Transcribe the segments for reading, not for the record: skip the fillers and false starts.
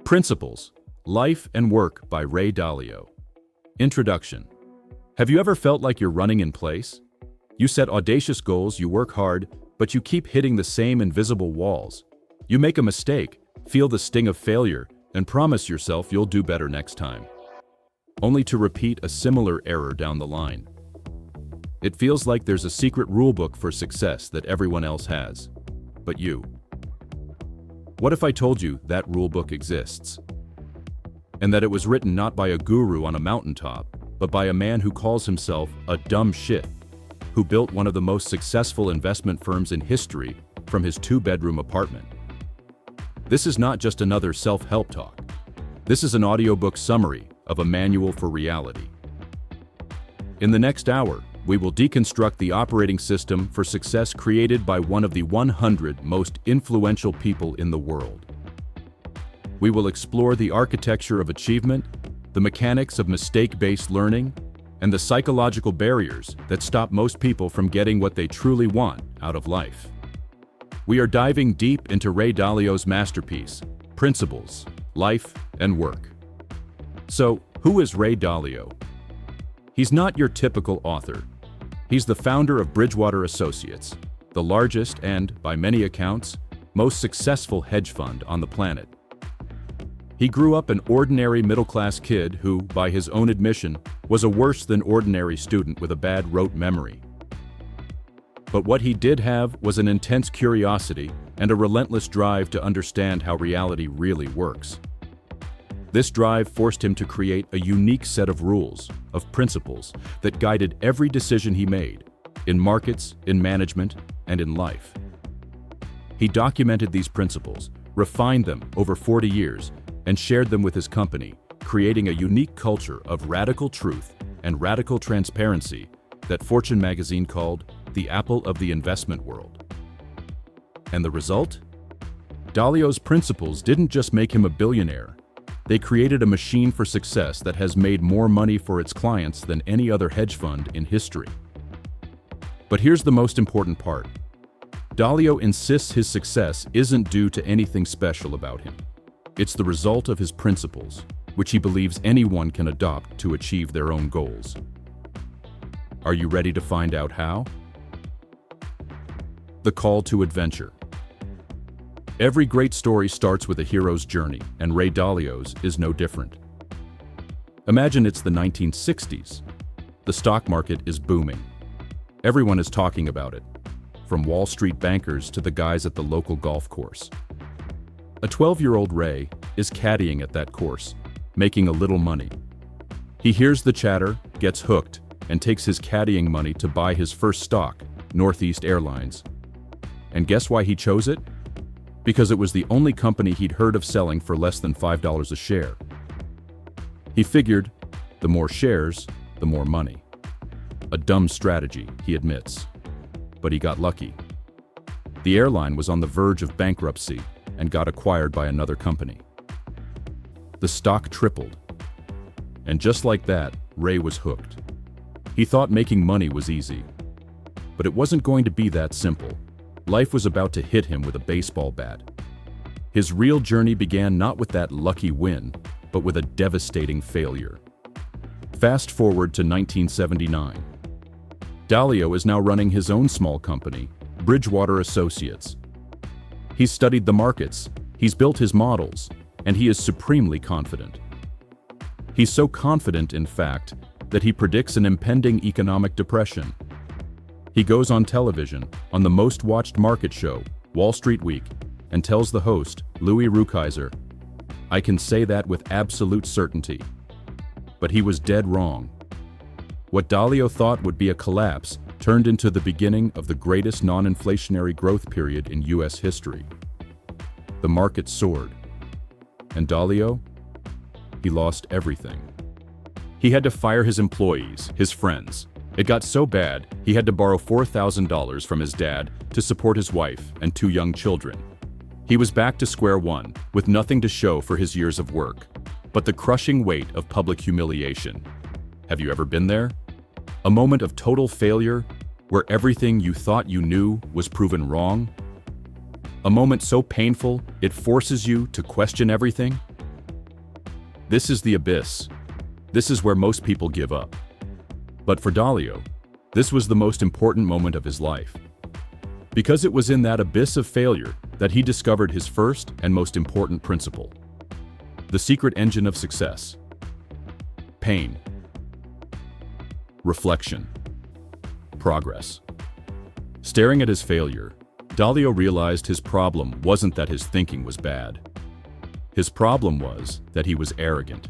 Principles, Life and Work by Ray Dalio. Introduction. Have you ever felt like you're running in place? You set audacious goals, you work hard, but you keep hitting the same invisible walls. You make a mistake, feel the sting of failure, and promise yourself you'll do better next time, only to repeat a similar error down the line. It feels like there's a secret rulebook for success that everyone else has, but you. What if I told you that rulebook exists? And that it was written not by a guru on a mountaintop, but by a man who calls himself a dumb shit, who built one of the most successful investment firms in history from his 2-bedroom apartment. This is not just another self-help talk. This is an audiobook summary of a manual for reality. In the next hour, we will deconstruct the operating system for success created by one of the 100 most influential people in the world. We will explore the architecture of achievement, the mechanics of mistake-based learning, and the psychological barriers that stop most people from getting what they truly want out of life. We are diving deep into Ray Dalio's masterpiece, Principles, Life and Work. So, who is Ray Dalio? He's not your typical author. He's the founder of Bridgewater Associates, the largest and, by many accounts, most successful hedge fund on the planet. He grew up an ordinary middle-class kid who, by his own admission, was a worse-than-ordinary student with a bad rote memory. But what he did have was an intense curiosity and a relentless drive to understand how reality really works. This drive forced him to create a unique set of rules, of principles, that guided every decision he made, in markets, in management, and in life. He documented these principles, refined them over 40 years, and shared them with his company, creating a unique culture of radical truth and radical transparency that Fortune magazine called the apple of the investment world. And the result? Dalio's principles didn't just make him a billionaire. They created a machine for success that has made more money for its clients than any other hedge fund in history. But here's the most important part. Dalio insists his success isn't due to anything special about him. It's the result of his principles, which he believes anyone can adopt to achieve their own goals. Are you ready to find out how? The call to adventure. Every great story starts with a hero's journey, and Ray Dalio's is no different. Imagine it's the 1960s. The stock market is booming. Everyone is talking about it, from Wall Street bankers to the guys at the local golf course. A 12-year-old Ray is caddying at that course, making a little money. He hears the chatter, gets hooked, and takes his caddying money to buy his first stock, Northeast Airlines. And guess why he chose it? Because it was the only company he'd heard of selling for less than $5 a share. He figured, the more shares, the more money. A dumb strategy, he admits. But he got lucky. The airline was on the verge of bankruptcy and got acquired by another company. The stock tripled. And just like that, Ray was hooked. He thought making money was easy. But it wasn't going to be that simple. Life was about to hit him with a baseball bat. His real journey began not with that lucky win, but with a devastating failure. Fast forward to 1979. Dalio is now running his own small company, Bridgewater Associates. He's studied the markets, he's built his models, and he is supremely confident. He's so confident, in fact, that he predicts an impending economic depression. He goes on television, on the most watched market show, Wall Street Week, and tells the host, Louis Rukeyser, "I can say that with absolute certainty." But he was dead wrong. What Dalio thought would be a collapse turned into the beginning of the greatest non-inflationary growth period in US history. The market soared. And Dalio? He lost everything. He had to fire his employees, his friends. It got so bad, he had to borrow $4,000 from his dad to support his wife and 2 young children. He was back to square one, with nothing to show for his years of work, but the crushing weight of public humiliation. Have you ever been there? A moment of total failure, where everything you thought you knew was proven wrong? A moment so painful, it forces you to question everything? This is the abyss. This is where most people give up. But for Dalio, this was the most important moment of his life. Because it was in that abyss of failure that he discovered his first and most important principle. The secret engine of success. Pain. Reflection. Progress. Staring at his failure, Dalio realized his problem wasn't that his thinking was bad. His problem was that he was arrogant.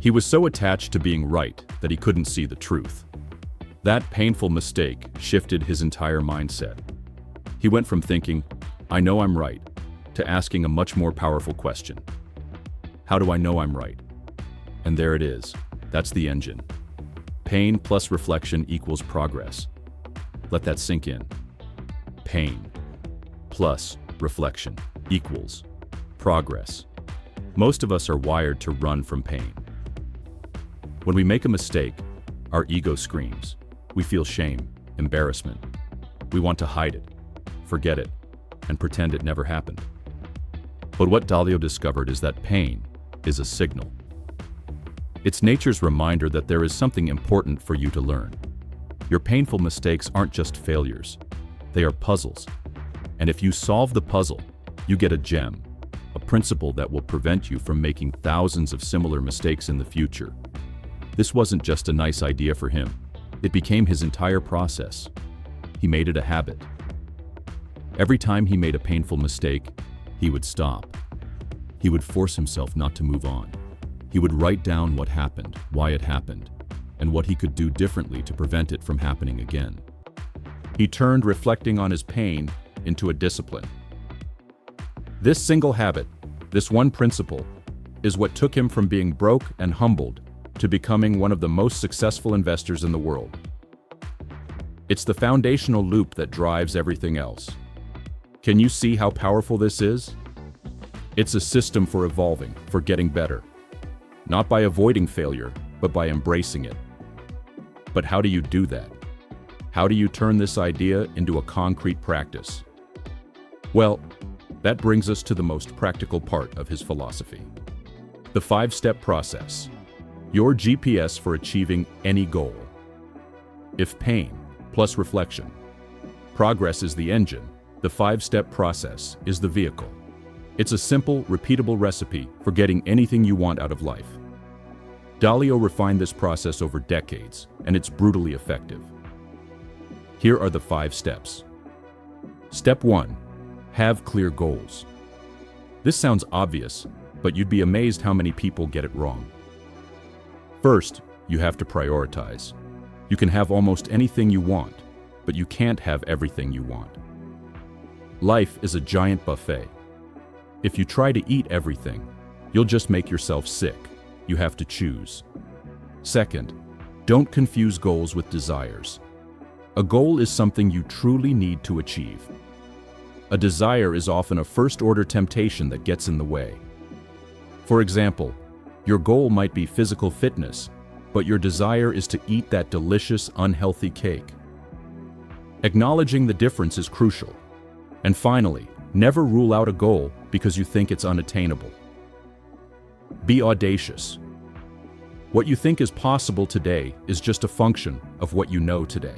He was so attached to being right that he couldn't see the truth. That painful mistake shifted his entire mindset. He went from thinking, "I know I'm right," to asking a much more powerful question. How do I know I'm right? And there it is. That's the engine. Pain plus reflection equals progress. Let that sink in. Pain plus reflection equals progress. Most of us are wired to run from pain. When we make a mistake, our ego screams. We feel shame, embarrassment. We want to hide it, forget it, and pretend it never happened. But what Dalio discovered is that pain is a signal. It's nature's reminder that there is something important for you to learn. Your painful mistakes aren't just failures. They are puzzles. And if you solve the puzzle, you get a gem, a principle that will prevent you from making thousands of similar mistakes in the future. This wasn't just a nice idea for him. It became his entire process. He made it a habit. Every time he made a painful mistake, he would stop. He would force himself not to move on. He would write down what happened, why it happened, and what he could do differently to prevent it from happening again. He turned reflecting on his pain into a discipline. This single habit, this one principle, is what took him from being broke and humbled to becoming one of the most successful investors in the world. It's the foundational loop that drives everything else. Can you see how powerful this is? It's a system for evolving, for getting better. Not by avoiding failure, but by embracing it. But how do you do that? How do you turn this idea into a concrete practice? Well, that brings us to the most practical part of his philosophy. The 5-step process. Your GPS for achieving any goal. If pain plus reflection, progress is the engine, the 5-step process is the vehicle. It's a simple, repeatable recipe for getting anything you want out of life. Dalio refined this process over decades, and it's brutally effective. Here are the 5 steps. Step 1. Have clear goals. This sounds obvious, but you'd be amazed how many people get it wrong. First, you have to prioritize. You can have almost anything you want, but you can't have everything you want. Life is a giant buffet. If you try to eat everything, you'll just make yourself sick. You have to choose. Second, don't confuse goals with desires. A goal is something you truly need to achieve. A desire is often a first-order temptation that gets in the way. For example, your goal might be physical fitness, but your desire is to eat that delicious, unhealthy cake. Acknowledging the difference is crucial. And finally, never rule out a goal because you think it's unattainable. Be audacious. What you think is possible today is just a function of what you know today.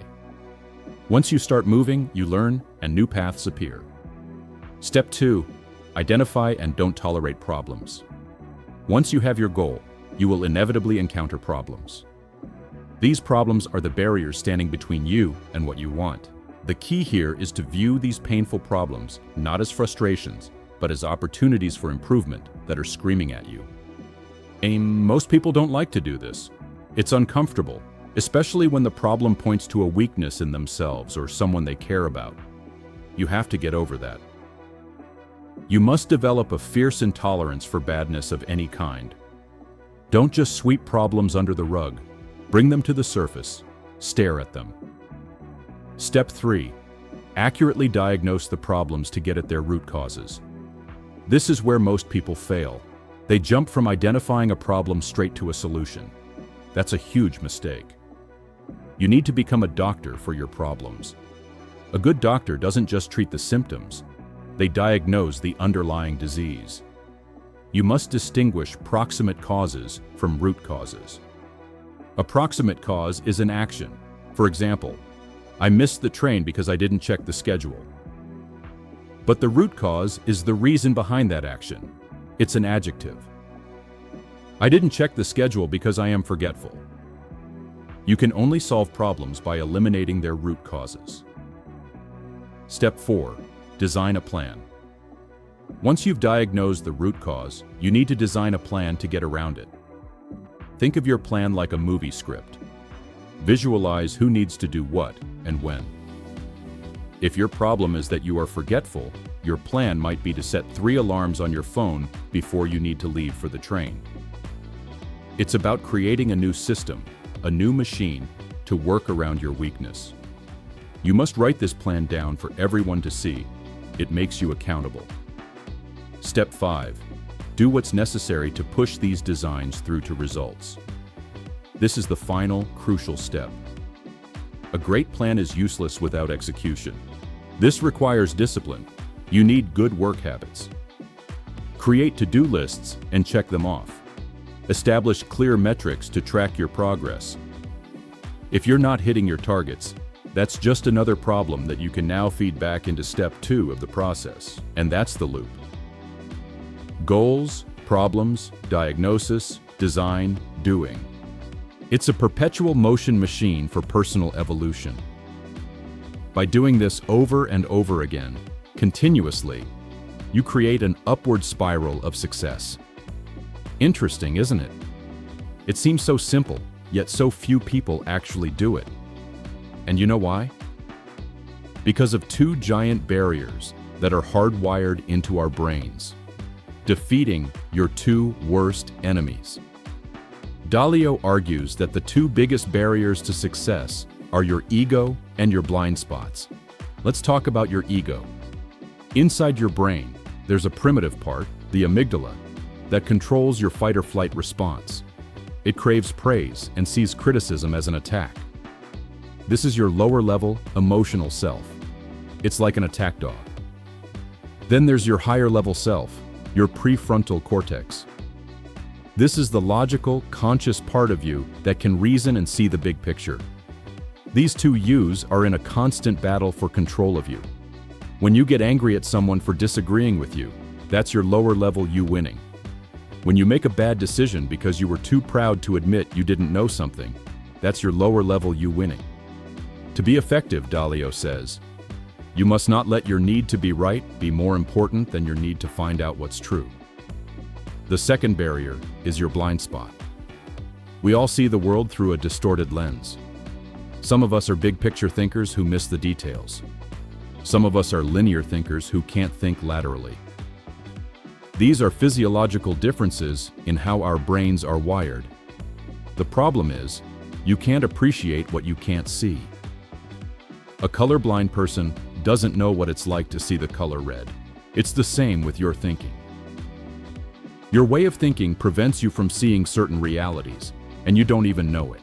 Once you start moving, you learn, and new paths appear. Step 2. Identify and don't tolerate problems. Once you have your goal, you will inevitably encounter problems. These problems are the barriers standing between you and what you want. The key here is to view these painful problems not as frustrations, but as opportunities for improvement that are screaming at you. Most people don't like to do this. It's uncomfortable, especially when the problem points to a weakness in themselves or someone they care about. You have to get over that. You must develop a fierce intolerance for badness of any kind. Don't just sweep problems under the rug. Bring them to the surface. Stare at them. Step 3. Accurately diagnose the problems to get at their root causes. This is where most people fail. They jump from identifying a problem straight to a solution. That's a huge mistake. You need to become a doctor for your problems. A good doctor doesn't just treat the symptoms. They diagnose the underlying disease. You must distinguish proximate causes from root causes. A proximate cause is an action. For example, I missed the train because I didn't check the schedule. But the root cause is the reason behind that action. It's an adjective. I didn't check the schedule because I am forgetful. You can only solve problems by eliminating their root causes. Step 4. Design a plan. Once you've diagnosed the root cause, you need to design a plan to get around it. Think of your plan like a movie script. Visualize who needs to do what and when. If your problem is that you are forgetful, your plan might be to set 3 alarms on your phone before you need to leave for the train. It's about creating a new system, a new machine, to work around your weakness. You must write this plan down for everyone to see. It makes you accountable. Step 5. Do what's necessary to push these designs through to results. This is the final, crucial step. A great plan is useless without execution. This requires discipline. You need good work habits. Create to-do lists and check them off. Establish clear metrics to track your progress. If you're not hitting your targets, that's just another problem that you can now feed back into step 2 of the process, and that's the loop. Goals, problems, diagnosis, design, doing. It's a perpetual motion machine for personal evolution. By doing this over and over again, continuously, you create an upward spiral of success. Interesting, isn't it? It seems so simple, yet so few people actually do it. And you know why? Because of 2 giant barriers that are hardwired into our brains, defeating your 2 worst enemies. Dalio argues that the 2 biggest barriers to success are your ego and your blind spots. Let's talk about your ego. Inside your brain, there's a primitive part, the amygdala, that controls your fight-or-flight response. It craves praise and sees criticism as an attack. This is your lower-level, emotional self. It's like an attack dog. Then there's your higher-level self, your prefrontal cortex. This is the logical, conscious part of you that can reason and see the big picture. These 2 yous are in a constant battle for control of you. When you get angry at someone for disagreeing with you, that's your lower-level you winning. When you make a bad decision because you were too proud to admit you didn't know something, that's your lower-level you winning. To be effective, Dalio says, you must not let your need to be right be more important than your need to find out what's true. The second barrier is your blind spot. We all see the world through a distorted lens. Some of us are big-picture thinkers who miss the details. Some of us are linear thinkers who can't think laterally. These are physiological differences in how our brains are wired. The problem is, you can't appreciate what you can't see. A colorblind person doesn't know what it's like to see the color red. It's the same with your thinking. Your way of thinking prevents you from seeing certain realities, and you don't even know it.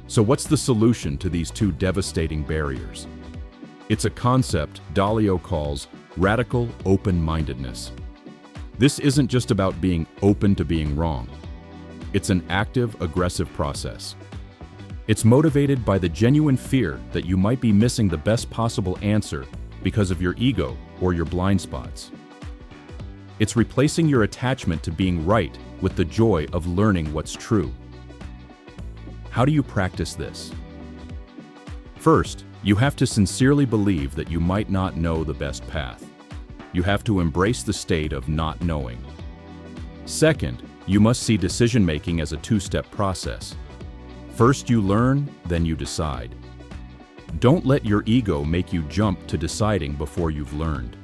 So what's the solution to these 2 devastating barriers? It's a concept Dalio calls radical open-mindedness. This isn't just about being open to being wrong. It's an active, aggressive process. It's motivated by the genuine fear that you might be missing the best possible answer because of your ego or your blind spots. It's replacing your attachment to being right with the joy of learning what's true. How do you practice this? First, you have to sincerely believe that you might not know the best path. You have to embrace the state of not knowing. Second, you must see decision-making as a 2-step process. First you learn, then you decide. Don't let your ego make you jump to deciding before you've learned.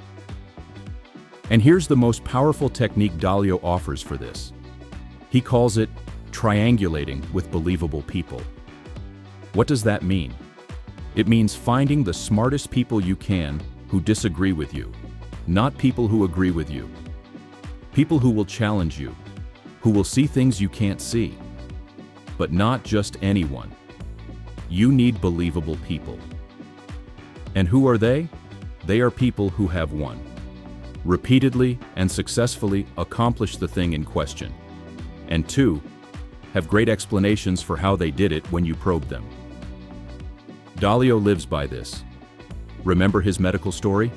And here's the most powerful technique Dalio offers for this. He calls it triangulating with believable people. What does that mean? It means finding the smartest people you can who disagree with you, not people who agree with you. People who will challenge you, who will see things you can't see. But not just anyone. You need believable people. And who are they? They are people who have won. repeatedly and successfully accomplish the thing in question. And 2, have great explanations for how they did it when you probe them. Dalio lives by this. Remember his medical story?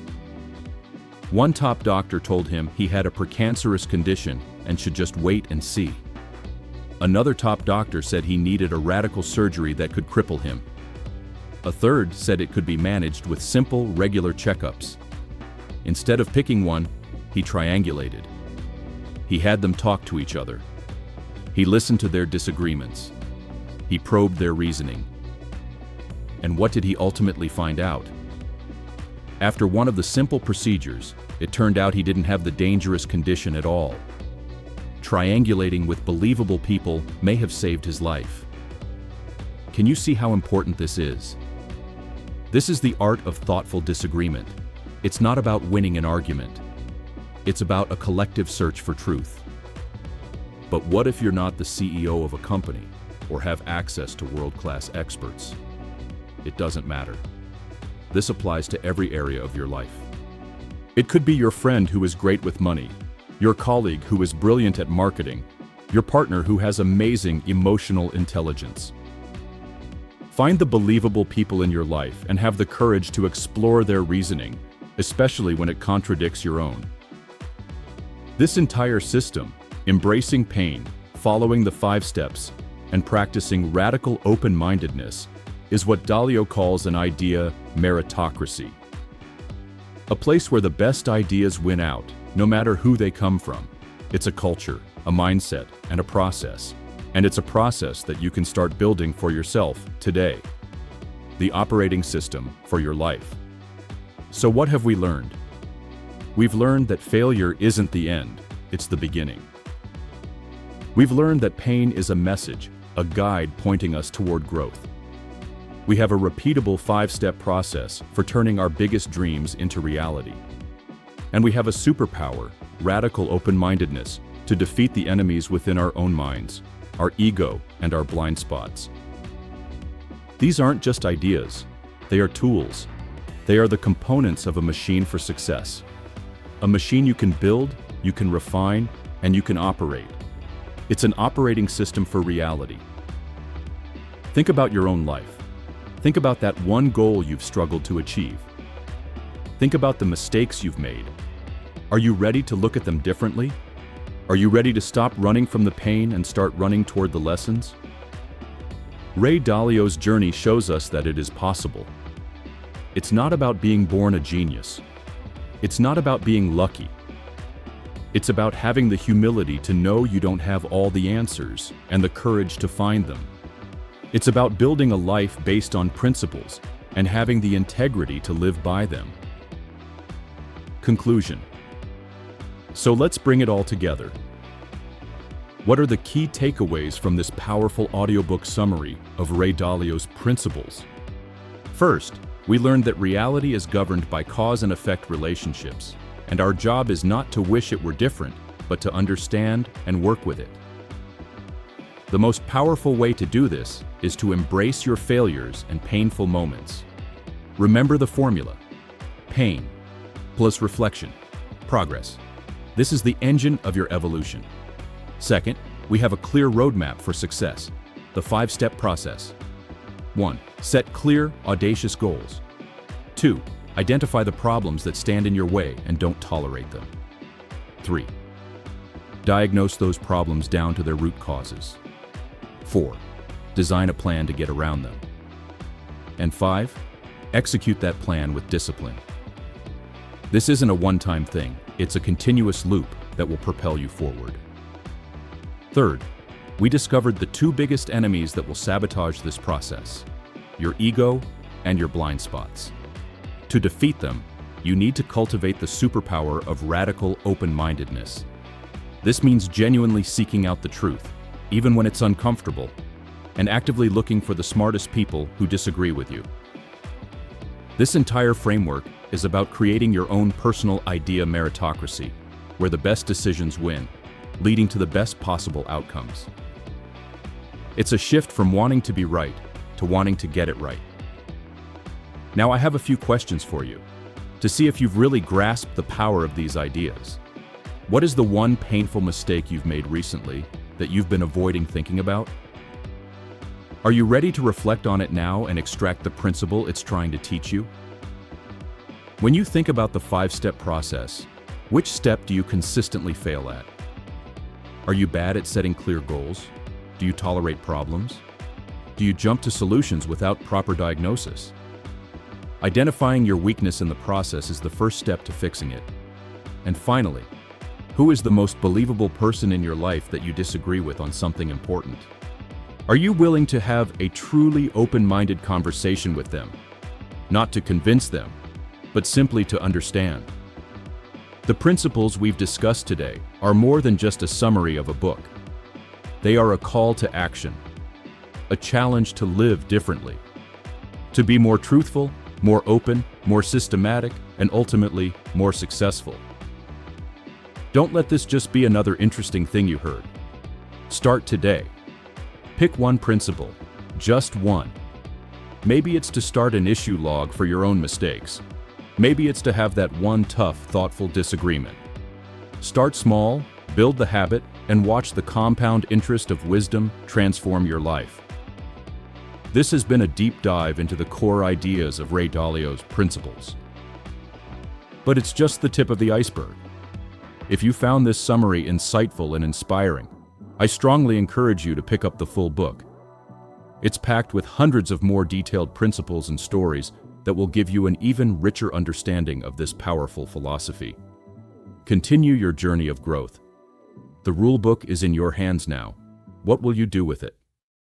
One top doctor told him he had a precancerous condition and should just wait and see. Another top doctor said he needed a radical surgery that could cripple him. A third said it could be managed with simple, regular checkups. Instead of picking one, he triangulated. He had them talk to each other. He listened to their disagreements. He probed their reasoning. And what did he ultimately find out? After one of the simple procedures, it turned out he didn't have the dangerous condition at all. Triangulating with believable people may have saved his life. Can you see how important this is? This is the art of thoughtful disagreement. It's not about winning an argument. It's about a collective search for truth. But what if you're not the CEO of a company or have access to world-class experts? It doesn't matter. This applies to every area of your life. It could be your friend who is great with money, your colleague who is brilliant at marketing, your partner who has amazing emotional intelligence. Find the believable people in your life and have the courage to explore their reasoning, especially when it contradicts your own. This entire system, embracing pain, following the 5 steps, and practicing radical open-mindedness, is what Dalio calls an idea meritocracy. A place where the best ideas win out, no matter who they come from. It's a culture, a mindset, and a process. And it's a process that you can start building for yourself today. The operating system for your life. So what have we learned? We've learned that failure isn't the end, it's the beginning. We've learned that pain is a message, a guide pointing us toward growth. We have a repeatable 5-step process for turning our biggest dreams into reality. And we have a superpower, radical open-mindedness, to defeat the enemies within our own minds, our ego, and our blind spots. These aren't just ideas, they are tools. They are the components of a machine for success. A machine you can build, you can refine, and you can operate. It's an operating system for reality. Think about your own life. Think about that one goal you've struggled to achieve. Think about the mistakes you've made. Are you ready to look at them differently? Are you ready to stop running from the pain and start running toward the lessons? Ray Dalio's journey shows us that it is possible. It's not about being born a genius. It's not about being lucky. It's about having the humility to know you don't have all the answers and the courage to find them. It's about building a life based on principles and having the integrity to live by them. Conclusion. So let's bring it all together. What are the key takeaways from this powerful audiobook summary of Ray Dalio's principles? First, we learned that reality is governed by cause and effect relationships, and our job is not to wish it were different, but to understand and work with it. The most powerful way to do this is to embrace your failures and painful moments. Remember the formula: pain plus reflection, progress. This is the engine of your evolution. Second, we have a clear roadmap for success, the 5-step process. 1. Set clear, audacious goals. 2. Identify the problems that stand in your way and don't tolerate them. 3. Diagnose those problems down to their root causes. 4. Design a plan to get around them. And 5. Execute that plan with discipline. This isn't a one-time thing, it's a continuous loop that will propel you forward. Third, we discovered the 2 biggest enemies that will sabotage this process: your ego and your blind spots. To defeat them, you need to cultivate the superpower of radical open-mindedness. This means genuinely seeking out the truth, even when it's uncomfortable, and actively looking for the smartest people who disagree with you. This entire framework is about creating your own personal idea meritocracy, where the best decisions win, leading to the best possible outcomes. It's a shift from wanting to be right to wanting to get it right. Now I have a few questions for you. to see if you've really grasped the power of these ideas. What is the one painful mistake you've made recently that you've been avoiding thinking about? Are you ready to reflect on it now and extract the principle it's trying to teach you? When you think about the 5-step process, which step do you consistently fail at? Are you bad at setting clear goals? Do you tolerate problems? Do you jump to solutions without proper diagnosis? Identifying your weakness in the process is the first step to fixing it. And finally, who is the most believable person in your life that you disagree with on something important? Are you willing to have a truly open-minded conversation with them? Not to convince them, but simply to understand. The principles we've discussed today are more than just a summary of a book. They are a call to action, a challenge to live differently, to be more truthful, more open, more systematic, and ultimately more successful. Don't let this just be another interesting thing you heard. Start today. Pick one principle, just one. Maybe it's to start an issue log for your own mistakes. Maybe it's to have that one tough, thoughtful disagreement. Start small, build the habit, and watch the compound interest of wisdom transform your life. This has been a deep dive into the core ideas of Ray Dalio's principles. But it's just the tip of the iceberg. If you found this summary insightful and inspiring, I strongly encourage you to pick up the full book. It's packed with hundreds of more detailed principles and stories that will give you an even richer understanding of this powerful philosophy. Continue your journey of growth. The rule book is in your hands now. What will you do with it?